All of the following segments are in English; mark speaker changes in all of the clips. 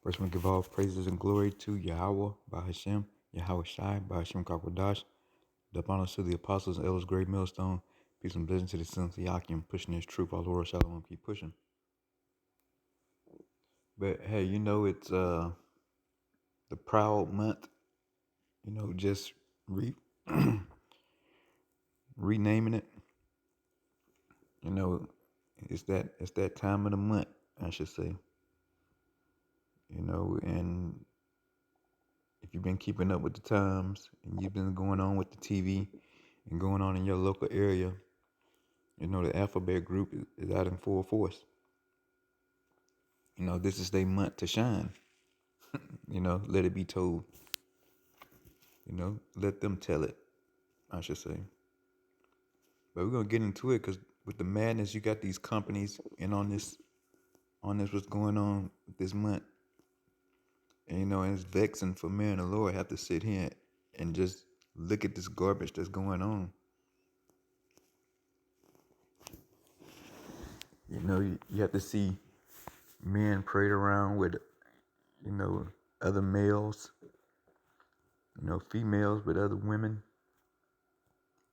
Speaker 1: First, we give all praises and glory to Yahweh, by Hashem, Yahweh Shai, by Hashem Kakwadash. The honors to the apostles and elders, great millstone. Peace and blessings to the sons of Yakim, pushing his truth. Our Lord Shalom, keep pushing. But hey, it's the proud month. Just renaming it. It's that time of the month, I should say. And if you've been keeping up with the times and you've been going on with the TV and going on in your local area, the alphabet group is out in full force. This is their month to shine. Let it be told. Let them tell it, I should say. But we're going to get into it because with the madness, you got these companies and on this what's going on this month. And, and it's vexing for me and the Lord have to sit here and just look at this garbage that's going on. You have to see men prayed around with, other males, females with other women.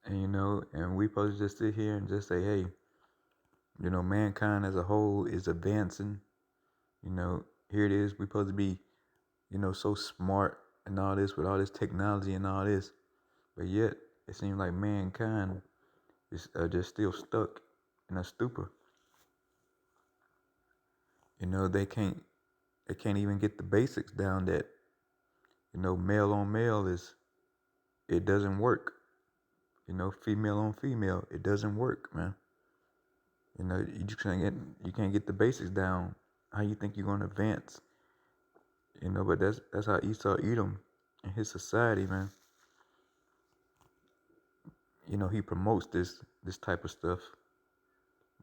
Speaker 1: And, and we supposed to just sit here and just say, hey, mankind as a whole is advancing. Here it is. We supposed to be, so smart and all this with all this technology and all this. But yet it seems like mankind is just still stuck in a stupor. They can't even get the basics down that, male on male it doesn't work. Female on female, it doesn't work, man. You can't get the basics down. How you think you're gonna advance? But that's how Esau Edom and his society, man. He promotes this type of stuff,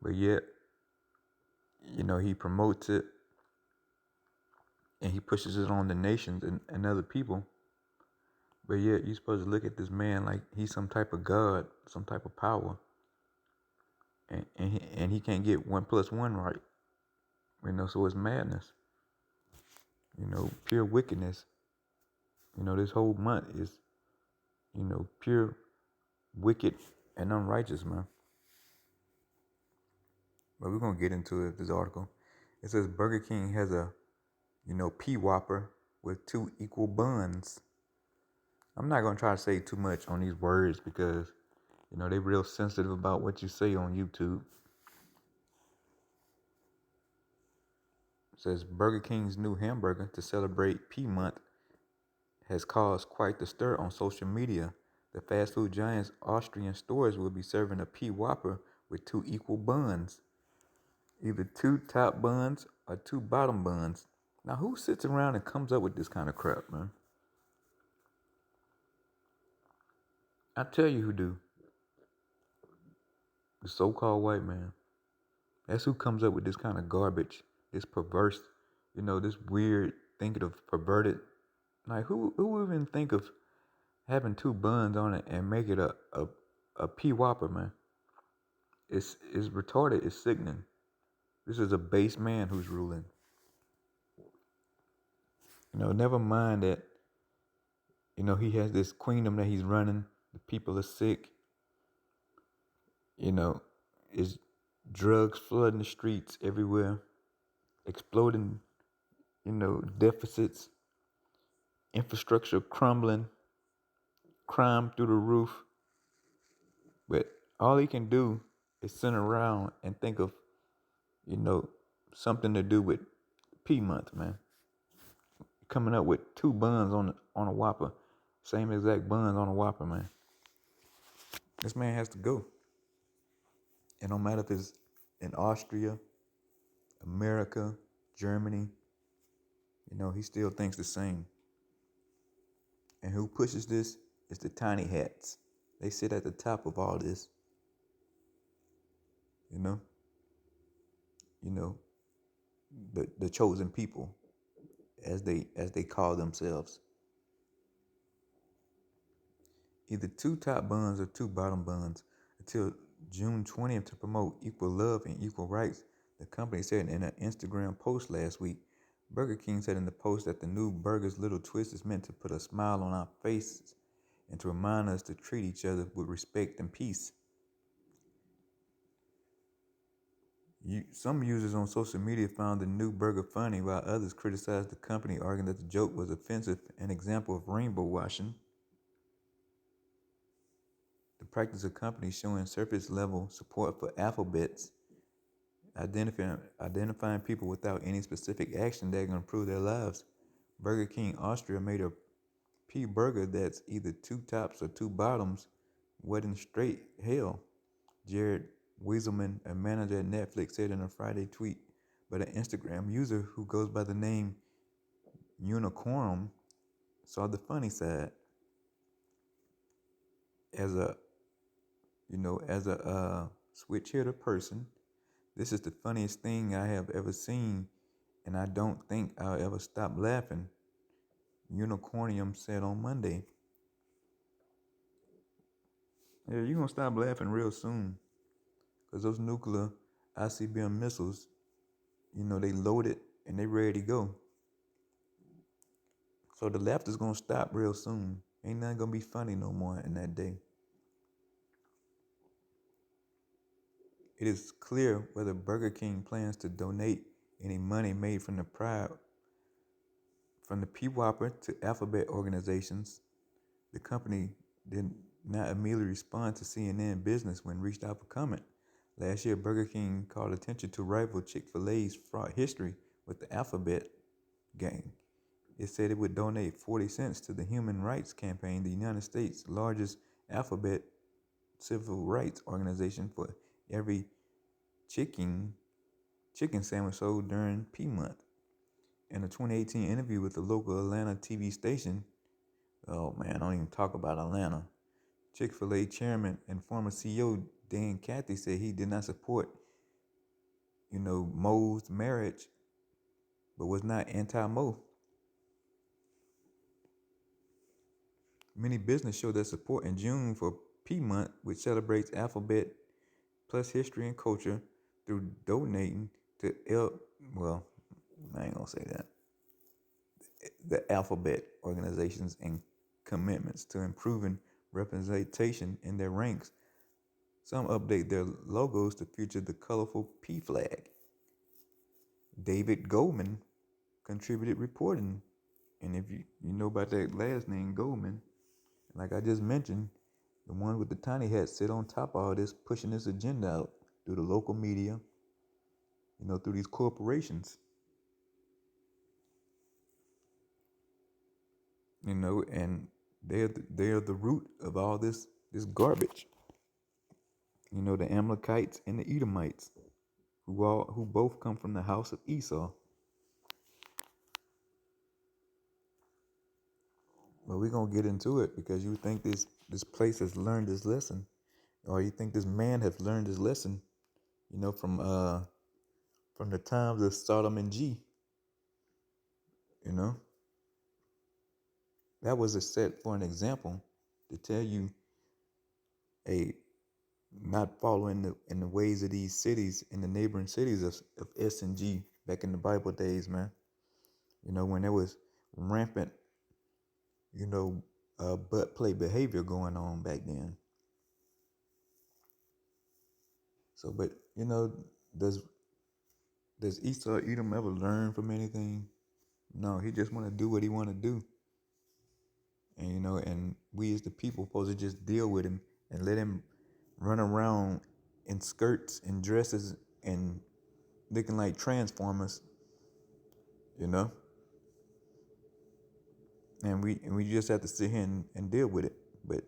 Speaker 1: but yet, he promotes it and he pushes it on the nations and other people. But yet, you're supposed to look at this man like he's some type of God, some type of power, and he can't get 1 + 1 right. So it's madness. Pure wickedness. This whole month is, pure wicked and unrighteous, man. But we're gonna get into it. This article. It says Burger King has a, P Whopper with 2 equal buns. I'm not gonna try to say too much on these words because, they're real sensitive about what you say on YouTube. It says Burger King's new hamburger to celebrate P Month has caused quite the stir on social media. The fast food giant's Austrian stores will be serving a P Whopper with 2 equal buns. Either 2 top buns or 2 bottom buns. Now, who sits around and comes up with this kind of crap, man? I tell you who do. The so-called white man. That's who comes up with this kind of garbage. This perverse, this weird thinking of perverted. Like, who even think of having 2 buns on it and make it a P Whopper, man? It's retarded. It's sickening. This is a base man who's ruling. Never mind that, he has this queendom that he's running. The people are sick. Is drugs flooding the streets everywhere, exploding, deficits, infrastructure crumbling, crime through the roof. But all he can do is sit around and think of, something to do with P Month, man. Coming up with 2 buns on a Whopper. Same exact buns on a Whopper, man. This man has to go. And no matter if it's in Austria, America, Germany, he still thinks the same. And who pushes this is the tiny hats. They sit at the top of all this. The chosen people, as they call themselves. Either 2 top buns or 2 bottom buns until June 20th to promote equal love and equal rights, the company said in an Instagram post last week. Burger King said in the post that the new burger's little twist is meant to put a smile on our faces and to remind us to treat each other with respect and peace. Some users on social media found the new burger funny, while others criticized the company, arguing that the joke was offensive, an example of rainbow washing. The practice of companies showing surface level support for alphabets, identifying people without any specific action that can improve their lives. Burger King Austria made a P burger that's either two tops or two bottoms. What in straight hell? Jared Wieselman, a manager at Netflix, said in a Friday tweet. But an Instagram user who goes by the name Unicorn saw the funny side. As a switch hitter person, this is the funniest thing I have ever seen, and I don't think I'll ever stop laughing, Unicornium said on Monday. Yeah, you're gonna stop laughing real soon, because those nuclear ICBM missiles, they loaded and they ready to go. So the left is gonna stop real soon. Ain't nothing gonna be funny no more in that day. It is clear whether Burger King plans to donate any money made from the P-Whopper to Alphabet organizations. The company did not immediately respond to CNN Business when reached out for comment. Last year, Burger King called attention to rival Chick-fil-A's fraud history with the Alphabet gang. It said it would donate 40 cents to the Human Rights Campaign, the United States' largest alphabet civil rights organization, for every chicken sandwich sold during P Month. In a 2018 interview with the local Atlanta TV station, oh man, I don't even talk about Atlanta, Chick-fil-A chairman and former CEO Dan Cathy said he did not support, Mo's marriage, but was not anti-Mo. Many businesses showed their support in June for P Month, which celebrates Alphabet plus history and culture through donating to I ain't gonna say that. The Alphabet organizations and commitments to improving representation in their ranks. Some update their logos to feature the colorful P flag. David Goldman contributed reporting. And if you know about that last name, Goldman, like I just mentioned, the one with the tiny hat sit on top of all this, pushing this agenda out through the local media, through these corporations. And they're the root of all this garbage. The Amalekites and the Edomites, who both come from the house of Esau. But we're gonna get into it because you think this place has learned this lesson, or you think this man has learned his lesson, from the times of Sodom and G. That was a set for an example to tell you, not following in the ways of these cities, in the neighboring cities of S and G back in the Bible days, man. When there was rampant, butt play behavior going on back then. So, but does Esau Edom ever learn from anything? No, he just want to do what he want to do. And and we as the people supposed to just deal with him and let him run around in skirts and dresses and looking like Transformers, and we just have to sit here and deal with it. But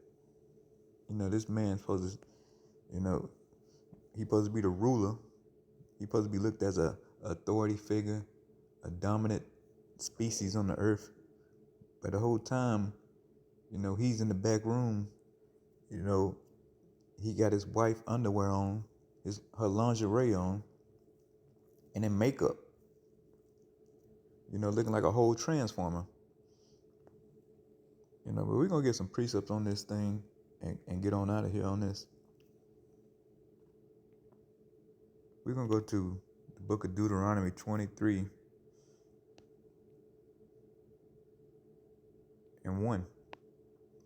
Speaker 1: this man's supposed to, he's supposed to be the ruler. He's supposed to be looked as a authority figure, a dominant species on the earth. But the whole time, he's in the back room. He got his wife underwear on, her lingerie on, and then makeup. Looking like a whole transformer. But we're gonna get some precepts on this thing and get on out of here on this. We're gonna go to the book of Deuteronomy 23. and 1.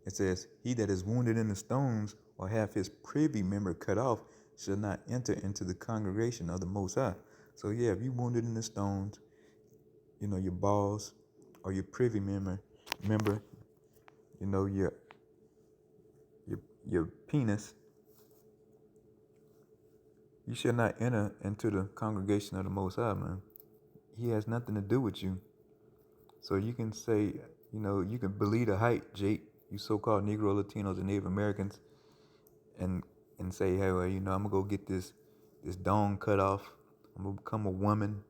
Speaker 1: It says, "He that is wounded in the stones or have his privy member cut off shall not enter into the congregation of the Most High." So yeah, if you wounded in the stones, your balls or your privy member, your your penis, you shall not enter into the congregation of the Most High, man. He has nothing to do with you. So you can say, you can believe the hype, Jake, you so-called Negro, Latinos, and Native Americans, and say, hey, well, I'm gonna go get this dong cut off. I'm gonna become a woman,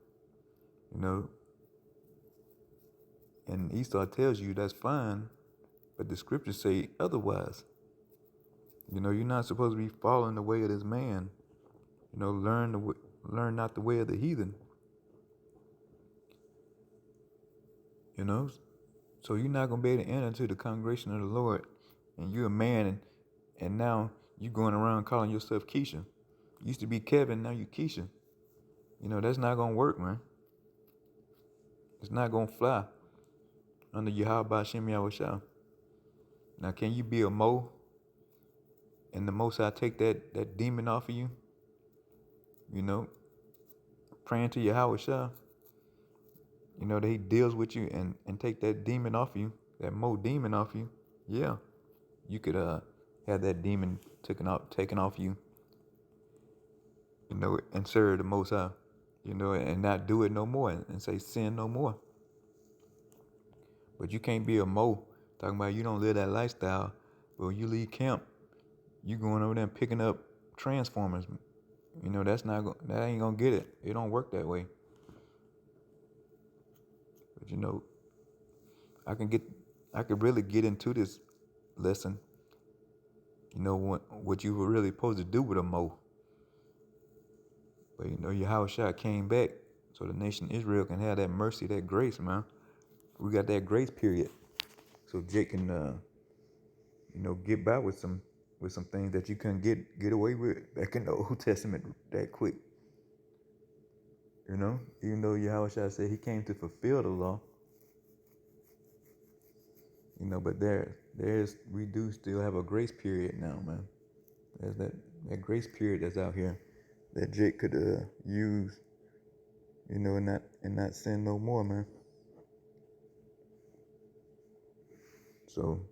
Speaker 1: And Esau tells you that's fine, but the scriptures say otherwise. You're not supposed to be following the way of this man. Learn not the way of the heathen. So you're not gonna be able to enter into the congregation of the Lord, and you're a man, and now you going around calling yourself Keisha. You used to be Kevin, now you Keisha. That's not gonna work, man. It's not gonna fly under Yahweh Hashem Yahushua. Now, can you be a Mo and the Most High take that demon off of you? Praying to Yahushua, that he deals with you and take that demon off you, that Mo demon off you. Yeah, you could have that demon taken off you, and serve the Most High, and not do it no more and say sin no more. But you can't be a Mo talking about you don't live that lifestyle. But when you leave camp, you going over there and picking up transformers. That ain't gonna get it. It don't work that way. But I could really get into this lesson. What you were really supposed to do with a Mo. But Yahushua came back so the nation Israel can have that mercy, that grace, man. We got that grace period. So Jake can get by with some things that you couldn't get away with back in the Old Testament that quick. Even though Yahushua said he came to fulfill the law. But we do still have a grace period now, man. There's that grace period that's out here that Jake could use, and not sin no more, man. So,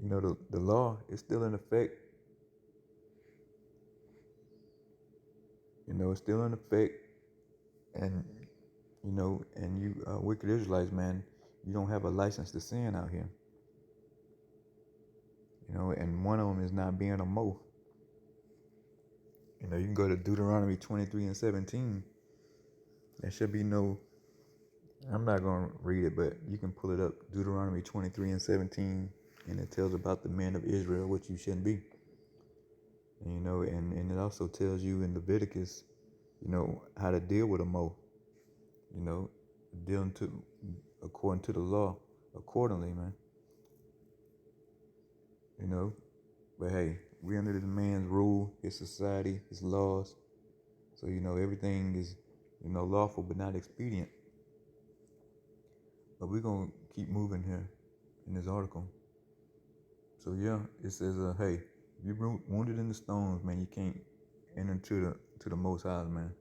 Speaker 1: the law is still in effect. It's still in effect, and and you wicked Israelites, man, you don't have a license to sin out here. And one of them is not being a Mo. You can go to Deuteronomy 23 and 17. There should be no, I'm not going to read it, but you can pull it up. Deuteronomy 23 and 17, and it tells about the men of Israel, which you shouldn't be. And it also tells you in Leviticus, how to deal with a Mo. Dealing according to the law, accordingly, man. But hey, we under this man's rule, his society, his laws. So, everything is, lawful but not expedient. But we're going to keep moving here in this article. So, yeah, it says, hey, if you're wounded in the stones, man, you can't enter to the Most High, man,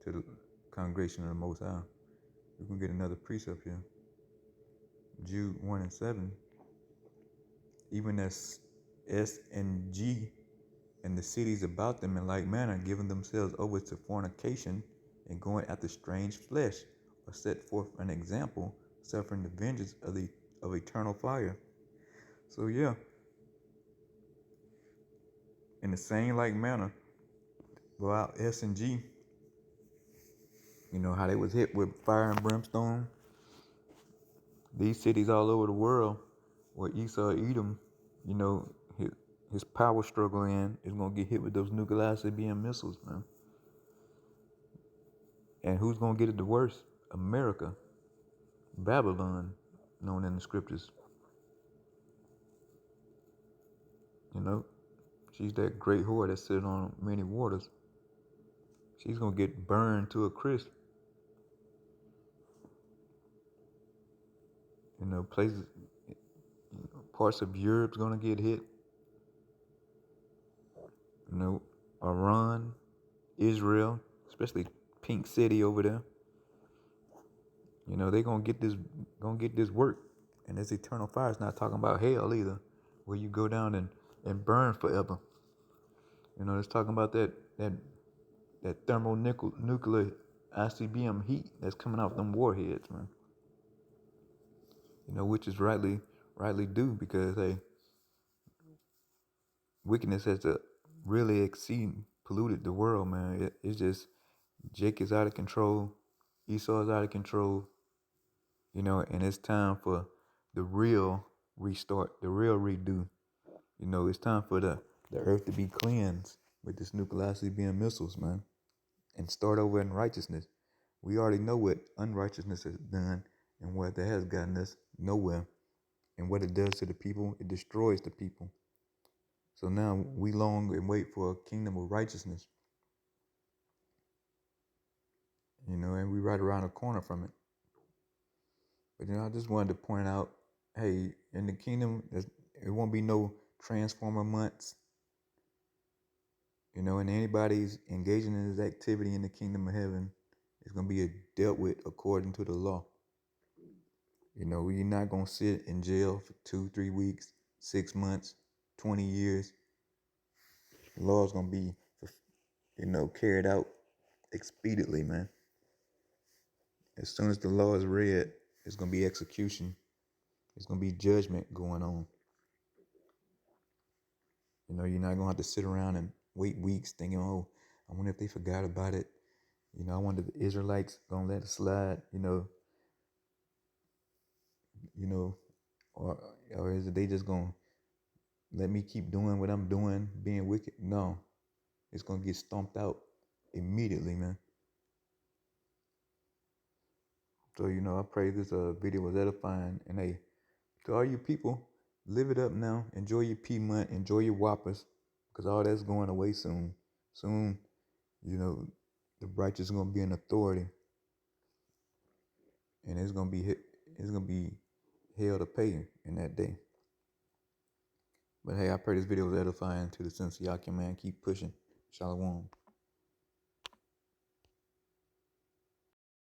Speaker 1: to the congregation of the Most High. We're going to get another precept here. Jude 1 and 7. Even as S and G and the cities about them in like manner, giving themselves over to fornication and going after strange flesh, are set forth an example, suffering the vengeance of eternal fire. So yeah, in the same like manner, go out S and G. How they was hit with fire and brimstone. These cities all over the world where Esau, Edom, his power struggle is gonna get hit with those nuclear ICBM missiles, man. And who's gonna get it the worst? America. Babylon, known in the scriptures. She's that great whore that sits on many waters. She's gonna get burned to a crisp. Places, parts of Europe's gonna get hit. You know, Iran, Israel, especially Pink City over there. You know, they gonna get this work. And this eternal fire is not talking about hell either, where you go down and burn forever. You know, it's talking about that thermonuclear ICBM heat that's coming out them warheads, man. You know, which is rightly due, because hey, wickedness has really polluted the world, man. It's just Jake is out of control, Esau is out of control, you know, and it's time for the real restart, the real redo. You know, it's time for the earth to be cleansed with this nuclear ICBM missiles, man, and start over in righteousness. We already know what unrighteousness has done and what that has gotten us nowhere. And what it does to the people, it destroys the people. So now we long and wait for a kingdom of righteousness, you know, and we right around the corner from it. But, you know, I just wanted to point out, hey, in the kingdom, it won't be no transformer months. You know, and anybody's engaging in this activity in the kingdom of heaven is going to be dealt with according to the law. You know, you're not going to sit in jail for 2-3 weeks, 6 months, 20 years. The law is going to be, you know, carried out expediently, man. As soon as the law is read, it's going to be execution. It's going to be judgment going on. You know, you're not going to have to sit around and wait weeks thinking, oh, I wonder if they forgot about it. You know, I wonder if the Israelites going to let it slide, you know, or is it they just going to let me keep doing what I'm doing, being wicked? No, it's going to get stomped out immediately, man. So, you know, I pray this video was edifying. And hey, to all you people, live it up now. Enjoy your Piedmont. Enjoy your Whoppers. Because all that's going away soon. Soon, you know, the righteous is going to be in authority. And it's going to be hell to pay in that day. But hey, I pray this video was edifying to the sense of Yakin, man. Keep pushing. Shalom.